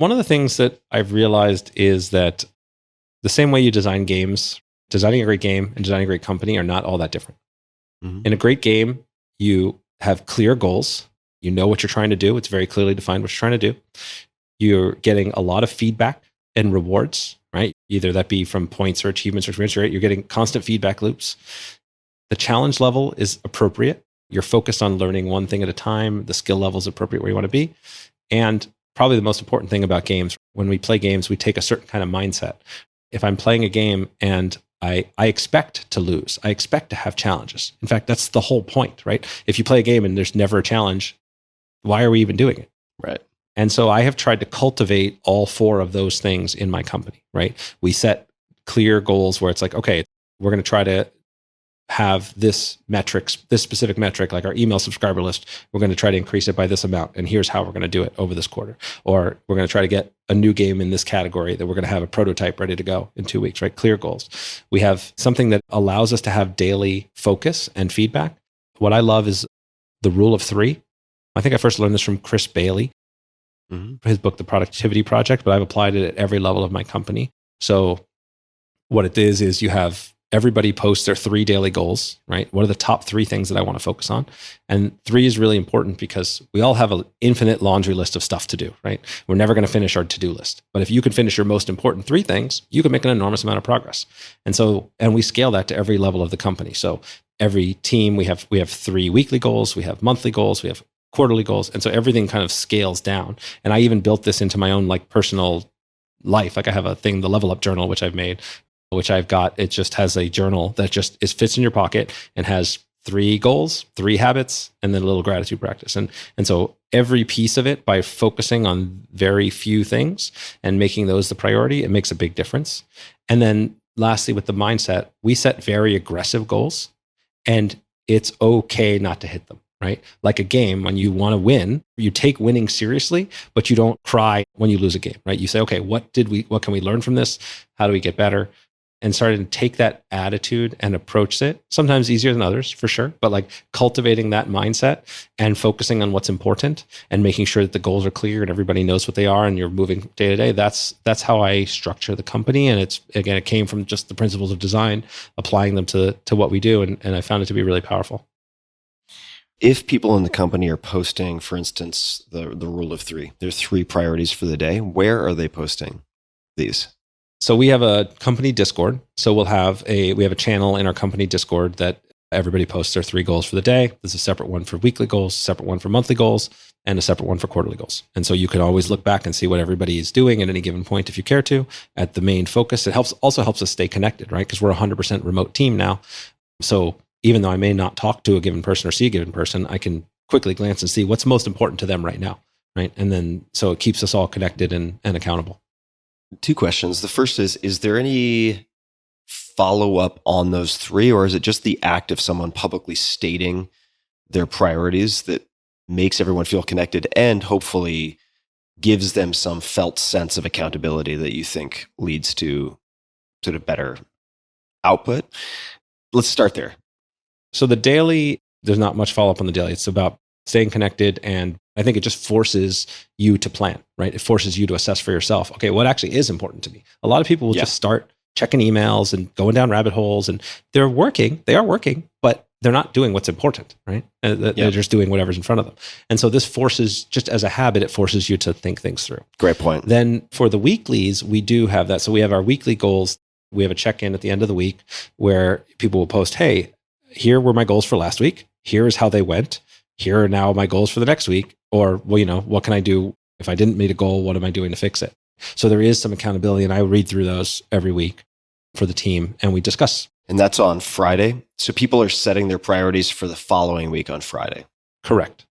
One of the things that I've realized is that the same way you design games, designing a great game and designing a great company are not all that different. In a great game, you have clear goals. You know what you're trying to do. It's very clearly defined what you're trying to do. You're getting a lot of feedback and rewards, right? Either that be from points or achievements or experience, right? You're getting constant feedback loops. The challenge level is appropriate. You're focused on learning one thing at a time. The skill level is appropriate where you want to be. And probably the most important thing about games, when we play games, we take a certain kind of mindset. If I'm playing a game and I expect to lose, I expect to have challenges. In fact, that's the whole point, right? If you play a game and there's never a challenge, why are we even doing it? Right. And so I have tried to cultivate all four of those things in my company, right? We set clear goals where it's like, okay, we're going to try to have this specific metric, like our email subscriber list, we're going to try to increase it by this amount. And here's how we're going to do it over this quarter. Or we're going to try to get a new game in this category that we're going to have a prototype ready to go in 2 weeks, right? Clear goals. We have something that allows us to have daily focus and feedback. What I love is the rule of 3. I think I first learned this from Chris Bailey, his book, The Productivity Project, but I've applied it at every level of my company. So what it is you have everybody post their 3 daily goals, right? What are the top 3 things that I want to focus on? And 3 is really important because we all have an infinite laundry list of stuff to do, right? We're never going to finish our to-do list. But if you can finish your most important 3 things, you can make an enormous amount of progress. And we scale that to every level of the company. So every team, we have 3 weekly goals, we have monthly goals, we have quarterly goals. And so everything kind of scales down. And I even built this into my own like personal life. Like I have a thing, the Level Up Journal, which I've made, which I've got. It just has a journal that just fits in your pocket and has 3 goals, 3 habits, and then a little gratitude practice. And so every piece of it, by focusing on very few things and making those the priority, it makes a big difference. And then lastly, with the mindset, we set very aggressive goals and it's okay not to hit them. Right? Like a game, when you want to win, you take winning seriously, but you don't cry when you lose a game, right? You say, okay, what can we learn from this? How do we get better? And started to take that attitude and approach it. Sometimes easier than others, for sure, but like cultivating that mindset and focusing on what's important and making sure that the goals are clear and everybody knows what they are and you're moving day to day. That's how I structure the company. And it came from just the principles of design, applying them to what we do. And I found it to be really powerful. If people in the company are posting, for instance, the rule of 3, there's 3 priorities for the day, where are they posting these? So we have a company Discord. So we have a channel in our company Discord that everybody posts their 3 goals for the day. There's a separate one for weekly goals, separate one for monthly goals, and a separate one for quarterly goals. And so you can always look back and see what everybody is doing at any given point if you care to, at the main focus. It also helps us stay connected, right? Because we're a 100% remote team now. So even though I may not talk to a given person or see a given person, I can quickly glance and see what's most important to them right now, right? And then, so it keeps us all connected and accountable. 2 questions. The first is there any follow-up on those 3, or is it just the act of someone publicly stating their priorities that makes everyone feel connected and hopefully gives them some felt sense of accountability that you think leads to sort of better output? Let's start there. So the daily, there's not much follow-up on the daily. It's about staying connected. And I think it just forces you to plan, right? It forces you to assess for yourself, okay, what actually is important to me? A lot of people will just start checking emails and going down rabbit holes, and they are working, but they're not doing what's important, right? They're just doing whatever's in front of them. And so this forces, just as a habit, it forces you to think things through. Great point. Then for the weeklies, we do have that. So we have our weekly goals. We have a check-in at the end of the week where people will post, hey, here were my goals for last week. Here is how they went. Here are now my goals for the next week. Or, well, what can I do if I didn't meet a goal? What am I doing to fix it? So there is some accountability, and I read through those every week for the team, and we discuss. And that's on Friday. So people are setting their priorities for the following week on Friday. Correct.